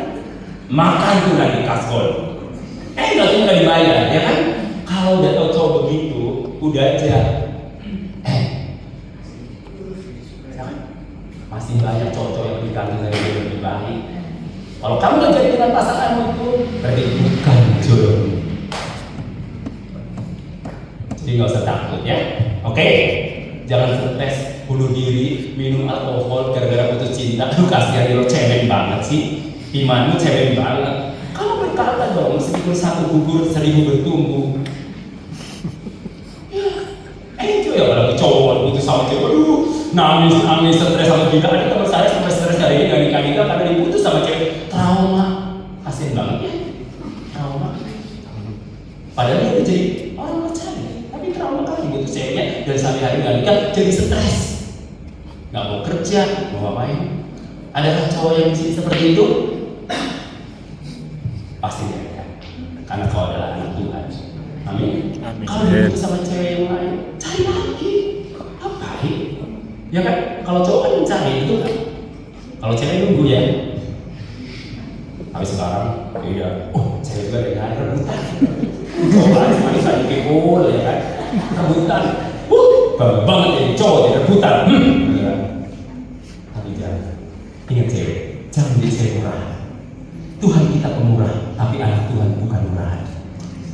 Speaker 1: Maka itu lagi kasbon. Nggak dibayar, ya kan? Kalau udah tahu cowok begitu, udah aja. Masih banyak cowok yang diganti dari dia lebih baik. Kalau kamu nggak jadi dengan pasanganmu itu, berarti bukan jodohmu. Jadi nggak usah takut ya, oke? Jangan stres, bunuh diri, minum alkohol gara-gara putus cinta. Aduh kasihan lo, cemen banget sih. Imanmu cemen banget. Kamu berkata dong, meskipun satu gugur 1000 bertumbuh. Itu ya kalau cowok putus sama cewek, nangis stres sama gila. Ada teman saya sampai stres hari ini nggak nikah karena diputus sama cewek. Trauma, kasihan banget ya. Trauma. Padahal dia udah jadi orang percaya, tapi trauma kali butuh ceweknya dan sehari-hari nggak nikah jadi stres. Nggak mau kerja, mau ngapain? Adakah cowok yang di sini seperti itu? Pasti ya, karena kau adalah anak Tuhan. Amin. Kalau diputus sama cewek yang lain, cari lagi. Ngapain? Ya kan? Kalau cowok kan mencari itu kan. Kalau cewek nunggu ya. Tapi sekarang, iya. Cewek juga dari hari rebutan. Cowok lain cuma bisa dikepul ya kan. Rebutan. Bangga banget jadi cowok jadi rebutan. Iya. Tapi jangan. Ingat cewek, jangan jadi cewek murah. Tuhan kita pemurah, tapi anak Tuhan bukan murah.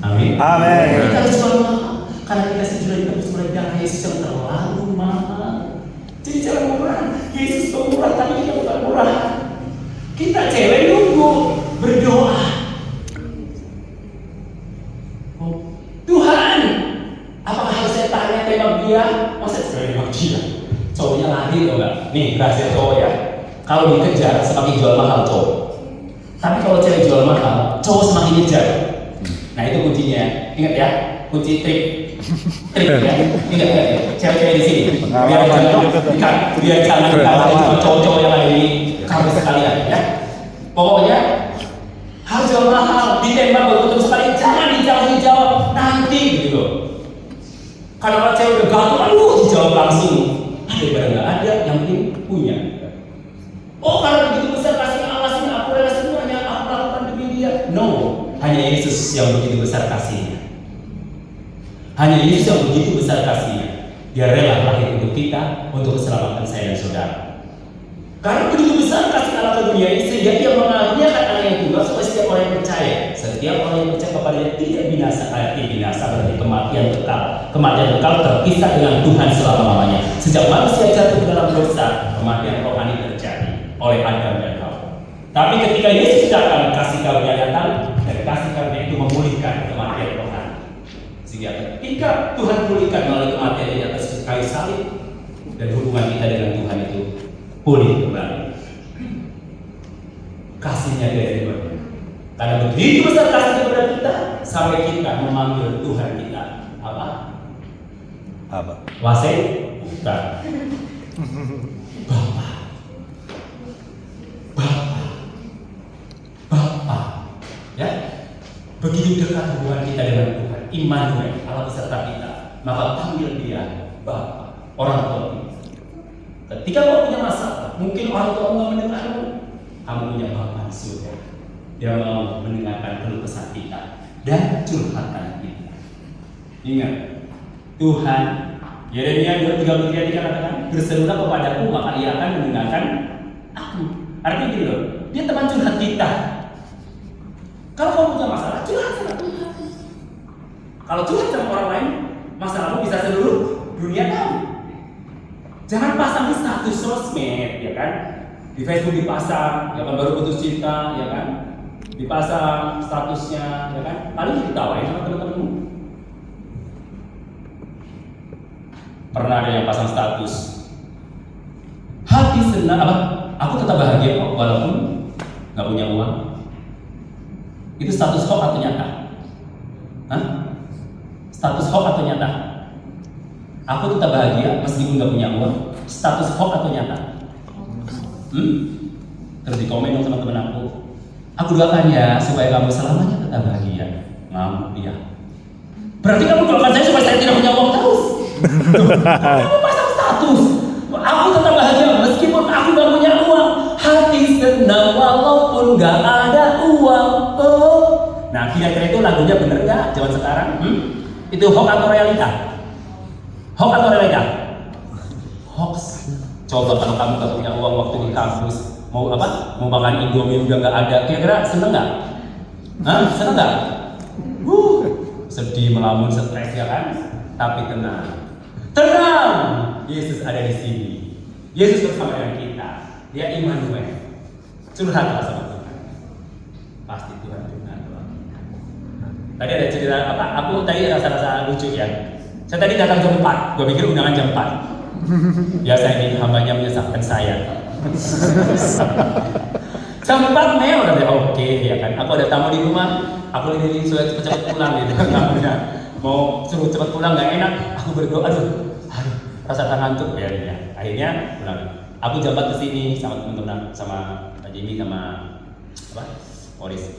Speaker 1: Amin.
Speaker 2: Amin.
Speaker 1: Kita harus mahal, karena kita sejujurnya kita harus mulai dari Yesus yang terlalu mahal. Jadi jangan murah. Yesus pemurah, tapi kita bukan murah. Kita cewek nunggu, berdoa. Tuhan, apakah harus saya tanya tembak dia? Masa saya tembak dia? Cowoknya lari atau enggak? Nih, rahasia cowok ya. Kalau dikejar, semakin jual mahal cowok. Tapi kalau cewek jual mahal, cowok semakin ngejar. Nah itu kuncinya, ingat ya, kunci trik ya. Ingat ya, cewek-cewek di sini. Biar jangan dikalahin cowok-cowok yang ada di kampus sekalian ya. Pokoknya harus jual mahal, ditembak betul sekali, jangan dijawab nanti gitu loh. Karena kalau cewek udah gagal, dijawab langsung. Daripada nggak ada, yang penting punya. Karena begitu besar kasih Allah sih, aku rela semuanya, aku lakukan demi dia. No, hanya Yesus yang begitu besar kasihnya. Hanya Yesus yang begitu besar kasihnya. Dia rela lahir untuk kita, untuk keselamatan saya dan saudara. Karena begitu besar kasih Allah ke dunia ini, sehingga dia mengaruniakan anak yang tunggal supaya setiap orang yang percaya, setiap orang yang percaya kepadanya tidak binasa. Arti binasa berarti kematian kekal. Kematian kekal terpisah dengan Tuhan selama-lamanya. Sejak manusia jatuh dalam dosa, kematian rohani terjadi oleh Adam dan Hawa. Tapi ketika Yesus datang, kasih karunia datang, dan kasih karunia itu memulihkan kematian rohani. Sehingga ketika Tuhan pulihkan melalui kematian di atas kayu salib, dan hubungan kita dengan Tuhan itu pulih kembali. Kasihnya dari Tuhan. Karena begitu besar kasih kepada kita, sampai kita memanggil Tuhan kita apa? Wasai? Bukan. Bapa. Ya. Begitu dekat hubungan kita dengan Tuhan, Immanuel, Allah beserta kita, maka panggil dia Bapa, orang tua kita. Ketika kau punya masalah, mungkin orang tua nggak mendengarmu, kamu punya Bapa di surga. Dia mau mendengarkan keluh kesah kita dan curhatan kita. Ingat, Tuhan, Yeremia 2:33 dikatakan, berserulah kepadaku maka ia akan mendengarkan aku. Artinya gini loh, Dia teman curhat kita. Kalau kamu punya masalah, curhat sama Tuhan. Kalau curhat sama orang lain, masalahmu bisa seluruh dunia tahu. Jangan pasang di status sosmed, ya kan? Di Facebook dipasang, ya kan, baru putus cinta, ya kan? Dipasang statusnya, ya kan? Paling diketawain sama teman-temanmu. Pernah ada yang pasang status, hati senang apa? Aku tetap bahagia kok walaupun nggak punya uang. Itu status hoax atau nyata? Hah? Status hoax atau nyata? Aku tetap bahagia meskipun nggak punya uang. Status hoax atau nyata? Terus di komen dong sama temen aku. Aku doakan ya supaya kamu selamanya tetap bahagia. Ngamuk dia. Berarti kamu doakan saya supaya saya tidak punya uang terus. Kamu pasang status. Aku tetap bahagia meskipun aku nggak punya uang. Hati senang walaupun nggak ada uang. Oh. Nah, kira-kira itu lagunya bener nggak zaman sekarang? Itu hoax atau realita? Hoax atau realita? Hoax. Coba kalau kamu nggak punya uang waktu di kampus, mau apa? Mau makan Indomie udah nggak ada. Kira-kira seneng nggak? Seneng nggak? Sedih, melamun, stres ya kan? Tapi tenang. Tenang, Yesus ada di sini. Yesus bersama dengan kita. Dia Immanuel. Curhatlah sama Tuhan. Pasti Tuhan dengar. Tadi ada cerita apa? Aku tadi rasa-rasa lucu ya. Saya tadi datang jam 4. Gue pikir undangan jam 4. Biasa ini hambanya menyesatkan saya. Jam 4 nih udah oke ya kan. Aku ada tamu di rumah. Aku ini sudah cepet-cepet pulang gitu. Tamunya mau suruh cepet pulang nggak enak. Aku berdoa, aduh, rasa ngantuk ya. Akhirnya pulang. Aku jam 4 kesini sama teman-teman, sama Pak Jimmy, sama apa? Morris.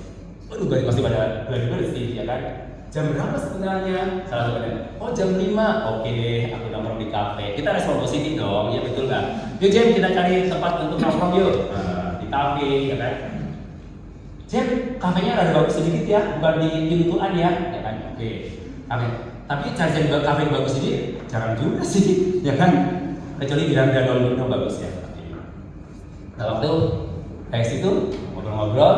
Speaker 1: Waduh, masih pada bersih ya kan. Jam berapa sebenarnya? Salah satunya. Oh, jam 5. Oke deh, aku nongkrong di kafe. Kita respon positif dong, ya betul nggak? Yuk Jem, kita cari tempat untuk nongkrong yuk. Di kafe, ya kan? Jem, kafenya rada bagus sedikit ya, bukan di pintuan ya kan? Oke. Tapi cari kafe yang bagus ini jarang juga sih, ya kan? Kecuali di danau bagus ya. Nah, waktu kayak situ ngobrol-ngobrol,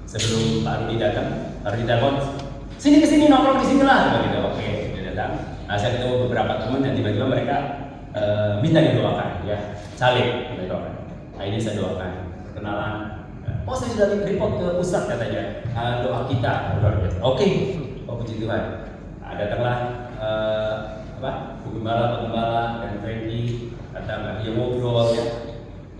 Speaker 1: sebelum Pak Rudi datang, Pak Rudi telepon, sini kesini nongkrong di sini lah, gitu. Oke, dia datang. Nah, saya ketemu beberapa teman dan tiba-tiba mereka minta didoakan, ya, saling minta doakan. Nah, ini saya doakan, perkenalan. Oh, saya sudah report ke pusat katanya, doa kita luar biasa. Oke, puji Tuhan. Nah, datanglah Bu Gembala, Pak Gembala, dan Frankie datang, ya ngobrol ya.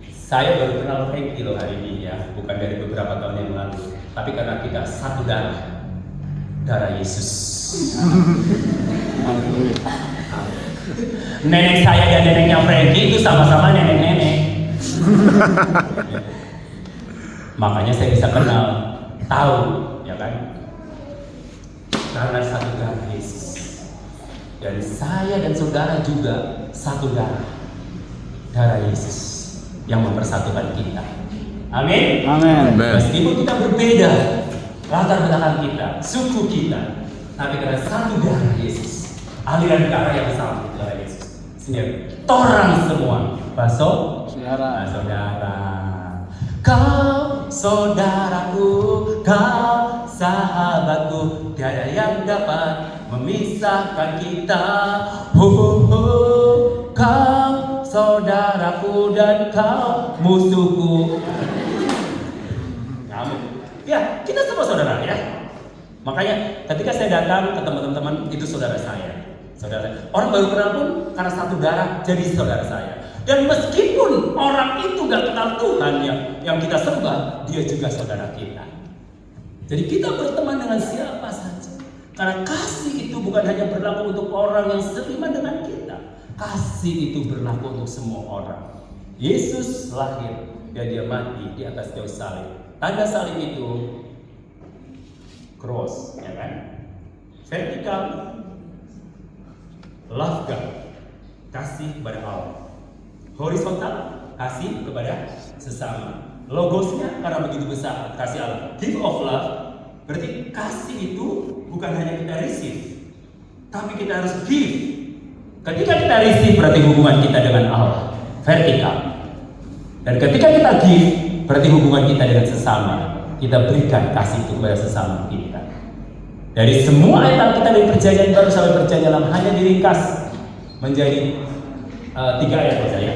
Speaker 1: Saya baru kenal Frankie loh hari ini ya, bukan dari beberapa tahun yang lalu, tapi karena kita satu darah Yesus. Nenek saya dan neneknya Frankie itu sama-sama nenek-nenek. Makanya saya bisa kenal, tahu, ya kan? Karena satu darah Yesus. Dan saya dan saudara juga satu darah Yesus yang mempersatukan kita. Amin.
Speaker 2: Amin.
Speaker 1: Meskipun kita berbeda latar belakang kita, suku kita, tapi karena satu darah Yesus, aliran darah yang sama, darah Yesus. Sehingga orang semua, saudara. Kau saudaraku, kau sahabatku, tiada yang dapat memisahkan kita. Kau saudaraku dan kau musuhku. Kamu, ya kita semua saudara ya. Makanya ketika saya datang ke teman-teman itu saudara saya. Orang baru kenal pun karena satu darah jadi saudara saya. Dan meskipun orang itu gak kenal Tuhan yang kita sembah, dia juga saudara kita. Jadi kita berteman dengan siapa saja. Karena kasih itu bukan hanya berlaku untuk orang yang seiman dengan kita. Kasih itu berlaku untuk semua orang. Yesus lahir dan dia mati di atas kayu salib. Tanda salib itu cross, ya kan? Vertikal, love God, kasih kepada Allah. Horizontal, kasih kepada sesama. Logosnya karena begitu besar, kasih Allah. Gift of love, berarti kasih itu bukan hanya kita receive, tapi kita harus give. Ketika kita receive berarti hubungan kita dengan Allah vertikal. Dan ketika kita give, berarti hubungan kita dengan sesama, kita berikan kasih itu kepada sesama kita. Dari semua ayat kita dari perjanjian baru sampai perjanjian lama hanya diringkas menjadi 3 ayat saja ya.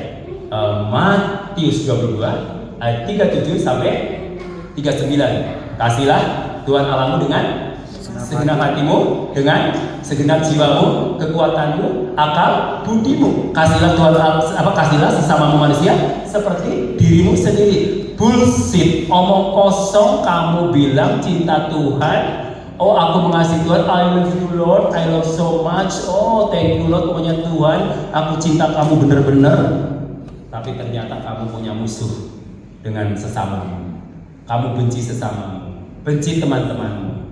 Speaker 1: Matius 22 ayat 37 sampai 39. Kasihlah Tuhan Allahmu dengan segenap hatimu, dengan segenap jiwamu, kekuatanmu, akal, budimu. Kasihlah Tuhan kasihlah sesama manusia seperti dirimu sendiri. Bullshit, omong kosong kamu bilang cinta Tuhan. Oh, aku mengasihi Tuhan, I love you Lord, I love so much. Oh, thank you Lord, pokoknya Tuhan, aku cinta kamu benar-benar. Tapi ternyata kamu punya musuh dengan sesamamu. Kamu benci sesamamu, benci teman-temanmu.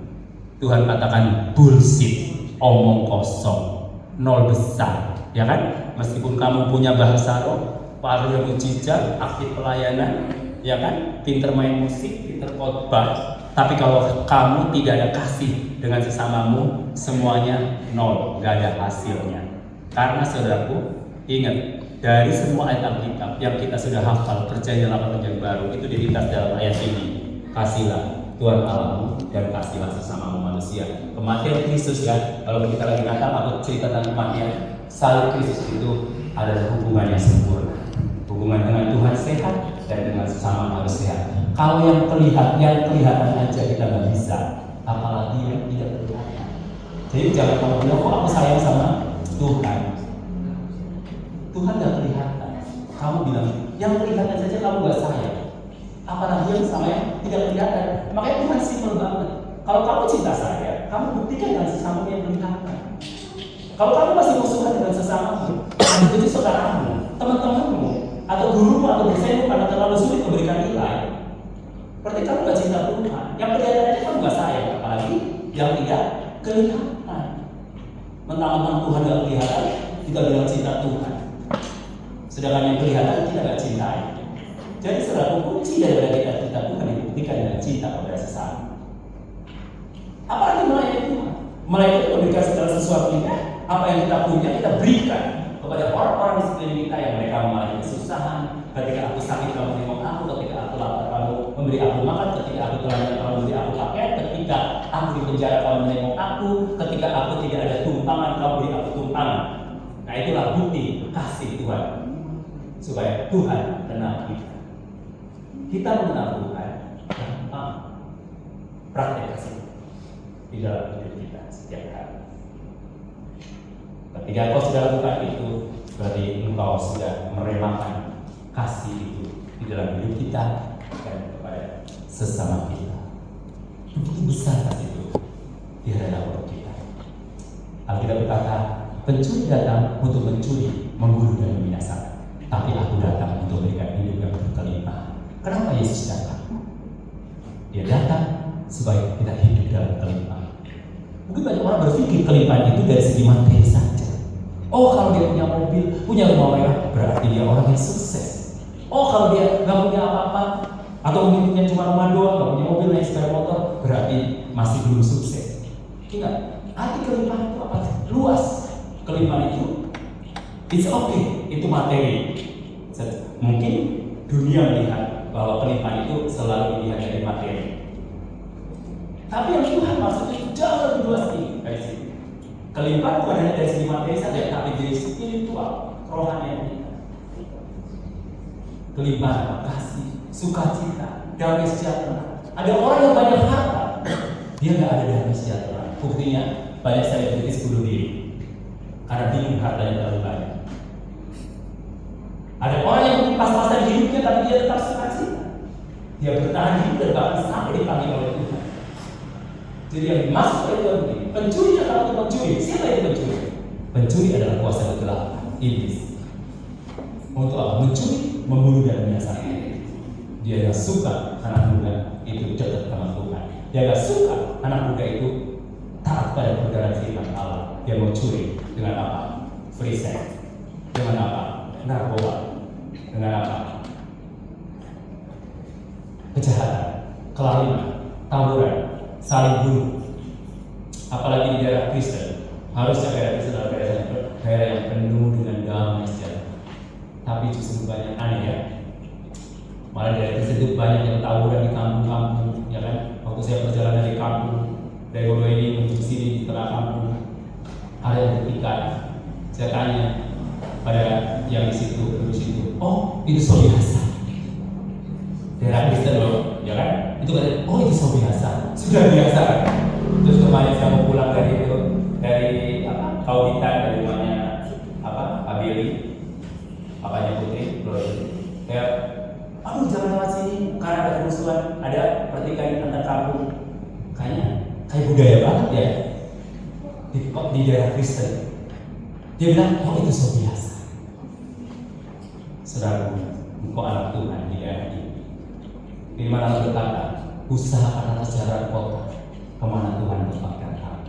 Speaker 1: Tuhan katakan bullshit, omong kosong, nol besar, ya kan? Meskipun kamu punya bahasa roh, paruh mujizat, aktif pelayanan, ya kan? Pinter main musik, pinter khotbah. Tapi kalau kamu tidak ada kasih dengan sesamamu, semuanya nol, gak ada hasilnya. Karena saudaraku, ingat, dari semua ayat Alkitab yang kita sudah hafal, perjanjian lama perjanjian baru, itu dirintas dalam ayat ini. Kasihlah Tuhan Allahmu dan kasihlah sesamamu manusia. Kematian Kristus ya, kalau kita lagi Natal atau cerita tentang kematian, salib Kristus itu adalah hubungan yang sempurna. Hubungan dengan Tuhan sehat dan dengan sesama harus sehat. Kalau yang kelihatan aja kita nggak bisa, apalagi yang tidak kelihatan. Jadi jangan kamu bilang, kok aku sayang sama Tuhan. Tuhan nggak kelihatan. Kamu bilang, yang kelihatan saja kamu nggak sayang. Apalagi yang sama yang tidak kelihatan. Makanya Tuhan simpel banget. Kalau kamu cinta saya, kamu buktikan dengan sesama yang kelihatan. Kalau kamu masih musuhan dengan sesamamu, itu saudaramu, teman-temanmu, atau gurumu atau dosenmu karena terlalu sulit memberikan nilai, berarti kamu gak cinta Tuhan. Yang kelihatan aja kamu gak sayang, apalagi yang tidak kelihatan. Mentang-mentang Tuhan gak kelihatan, kita bilang cinta Tuhan. Sedangkan yang kelihatan kita gak cintai. Jadi saudara, kunci daripada kita cinta Tuhan dibuktikan dengan cinta kepada sesama. Apalagi melayani Tuhan. Melayani itu memberikan segala sesuatunya. Apa yang kita punya kita berikan kepada orang-orang di sekeliling kita yang mereka mengalami kesusahan. Ketika aku sakit kamu nengok aku, ketika aku lapar kamu memberi aku makan, ketika aku telanjang kamu memberi aku pakaian, ketika aku di penjara kamu menengok aku, ketika aku tidak ada tumpangan kamu beri aku tumpangan. Nah itulah bukti kasih Tuhan supaya Tuhan kenal kita. Kita mengenal Tuhan gampang praktek kasih di dalam hidup kita setiap hari. Ketika kau sudah lakukan itu, berarti engkau sudah merelakan kasih itu di dalam hidup kita dan kepada sesama kita. Begitu besar kasih itu di hadapan kita. Alkitab berkata, pencuri datang untuk mencuri, membunuh dan membinasakan. Tapi aku datang untuk memberikan hidup yang berkelimpahan. Kenapa Yesus datang? Dia datang supaya kita hidup dalam kelimpahan. Mungkin banyak orang berpikir kelimpahan itu dari segi materi saja. Oh, kalau dia punya mobil, punya rumah mewah, berarti dia orang yang sukses. Oh, kalau dia nggak punya apa-apa, atau mungkin punya cuma rumah doang, nggak punya mobil, naik sepeda motor, berarti masih belum sukses. Ingat, arti kelimpahan itu apa? Luas. Kelimpahan itu, it's okay, itu materi. Mungkin dunia melihat bahwa kelimpahan itu selalu dilihat dari materi. Tapi yang Tuhan maksudnya jauh lebih luas dari situ. Kelimpahan bukan hanya dari segi materi saja, tapi dari spiritual, rohani kita. Kelimpahan kasih, sukacita, damai sejahtera. Ada orang yang banyak harta, dia nggak ada damai sejahtera. Buktinya banyak selebritis bunuh diri karena bingung hartanya terlalu banyak. Ada orang yang mungkin pas-pasan hidupnya, tapi dia tetap sukacita. Dia bertahan hidup dan bahkan sampai dipanggil oleh Tuhan. Jadi yang dimaksud oleh Tuhan begini, pencuri adalah untuk mencuri. Siapa itu pencuri? Pencuri adalah kuasa kegelapan, iblis. Untuk apa? Mencuri, membunuh dan membinasakan. Dia nggak suka anak muda itu dekat sama Tuhan. Dia nggak suka anak muda itu taat pada perbedaan firman Allah. Dia mau curi dengan apa? Free sex. Dengan apa? Narkoba. Dengan apa? Kejahatan, kelaliman, tawuran, saling bunuh. Apalagi di daerah Kristen, harusnya daerah Kristen adalah daerah yang penuh dengan damai sejahtera. Tapi justru banyak aneh ya. Malah dari situ banyak yang tawuran di kampung-kampung, ya kan? Waktu saya perjalanan dari kampung, dari Wodo ini menuju sini di tengah kampung, ada yang terikat. Saya tanya pada yang di situ, oh itu so biasa. Daerah Kristen loh, ya kan? Itu katanya, oh itu so biasa, sudah biasa. Terus kemarin saya mau pulang dari itu, dari apa? Kauditan, dari rumahnya apa? Abeli, papanya Putri, kayak aduh jangan lewat sini karena ada kerusuhan, ada pertikaian antar kampung. Kayak budaya banget ya di daerah Kristen. Dia bilang, oh itu so biasa. Saudara, engkau anak Tuhan di daerah ini. Firman Allah berkata, usahakanlah jalan kota kemana Tuhan tempatkan kamu.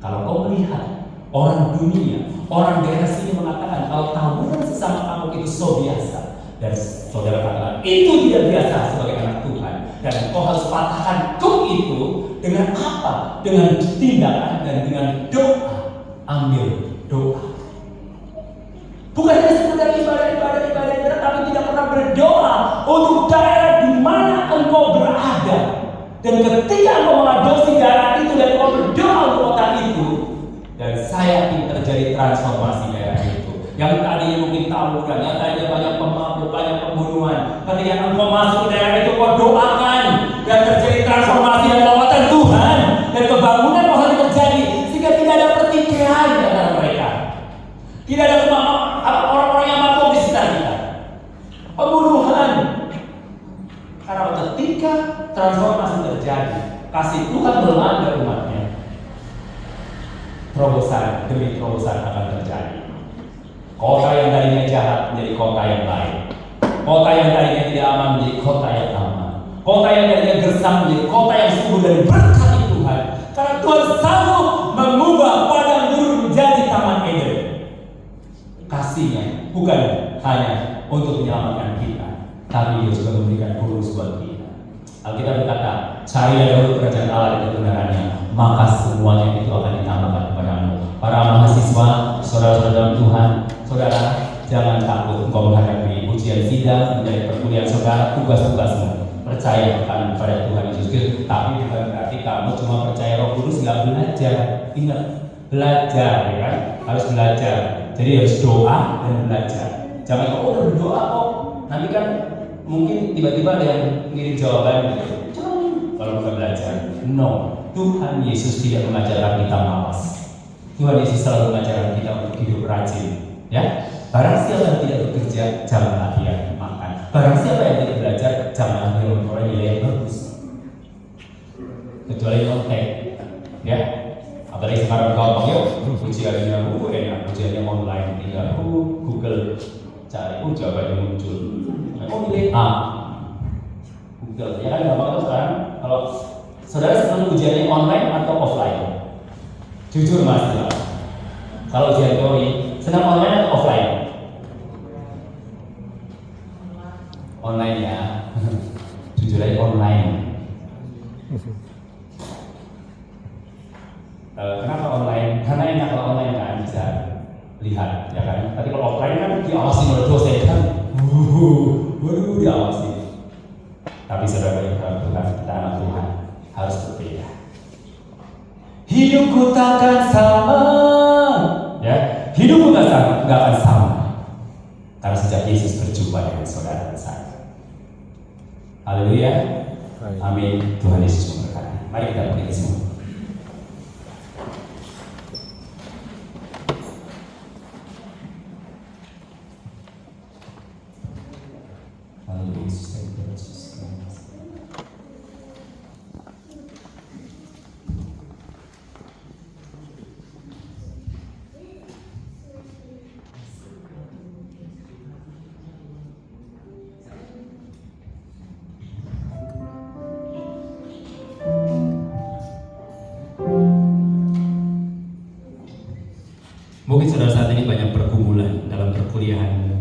Speaker 1: Kalau kau melihat orang dunia, orang daerah sini mengatakan kalau tawuran sesama kamu itu so biasa, dan saudara katakan itu tidak biasa sebagai anak Tuhan, dan kau harus patahkan kuk itu dengan apa? Dengan tindakan dan dengan doa. Ambil doa. Bukan hanya sekedar ibadah, tapi tidak pernah berdoa untuk daerah di mana engkau berada. Dan ketika engkau mengadopsi daerah itu dan engkau berdoa untuk kota itu, dan saya ingin terjadi transformasi daerah itu. Yang tadinya mungkin tawuran, yang tadinya banyak pemabuk, banyak pembunuhan. Ketika engkau masuk ke daerah itu, kau doakan dan terjadi transformasi dan lawatan Tuhan dan kebangunan rohani terjadi, sehingga tidak ada pertikaian di antara mereka. Tidak ada orang-orang yang mabuk di sekitar kita. Pembunuhan. Karena ketika transformasi terjadi, kasih Tuhan melanda umatnya, terobosan demi terobosan akan terjadi. Kota yang tadinya jahat menjadi kota yang baik. Kota yang tadinya tidak aman menjadi kota yang aman. Kota yang tadinya gersang menjadi kota yang subur dan berkati Tuhan. Karena Tuhan sanggup mengubah padang gurun menjadi taman Eden. Kasihnya bukan hanya untuk menyelamatkan kita, tapi Dia juga memberikan bonus buat kita. Alkitab berkata, carilah dahulu kerajaan Allah dan kebenarannya, maka semuanya itu akan ditambahkan kepadamu. Para mahasiswa, saudara-saudara dalam Tuhan, saudara, jangan takut engkau menghadapi ujian sidang menjadi perkuliahan saudara, tugas-tugasmu. Percayakan kepada Tuhan Yesus Kristus, tapi bukan berarti kamu cuma percaya Roh Kudus nggak belajar. Ingat, belajar, ya kan? Harus belajar. Jadi harus doa dan belajar. Jangan kok udah berdoa kok, nanti kan mungkin tiba-tiba ada yang ngirim jawaban gitu. Kalau bukan belajar, no. Tuhan Yesus tidak mengajarkan kita malas. Tuhan Yesus selalu mengajarkan kita untuk hidup rajin. Ya, barang siapa yang tidak bekerja, janganlah dia makan. Barang siapa yang tidak belajar, janganlah dia memperoleh nilai yang bagus. Kecuali nyontek, ya. Apalagi sekarang gampang ya, ujiannya enak, ujiannya online, tinggal Google cari, jawabannya muncul. Nilai A, Google, ya kan gampang tuh sekarang. Kalau saudara senang ujiannya online atau offline? Jujur mas, kalau ujian teori, senang online atau offline? Online ya, jujur aja online. Kenapa online? Karena enak kalau online kan bisa lihat, ya kan. Tapi kalau offline kan diawasi oleh dosen kan, waduh diawasi. Tapi saudara yang Tuhan, kita anak Tuhan harus berbeda. Hidupku takkan sama, ya. Hidupku nggak akan sama. Karena sejak Yesus berjumpa dengan saudara dan saya. Haleluya, amin. Tuhan Yesus memberkati. Mari kita berdiri semua. Mungkin saudara saat ini banyak pergumulan dalam perkuliahan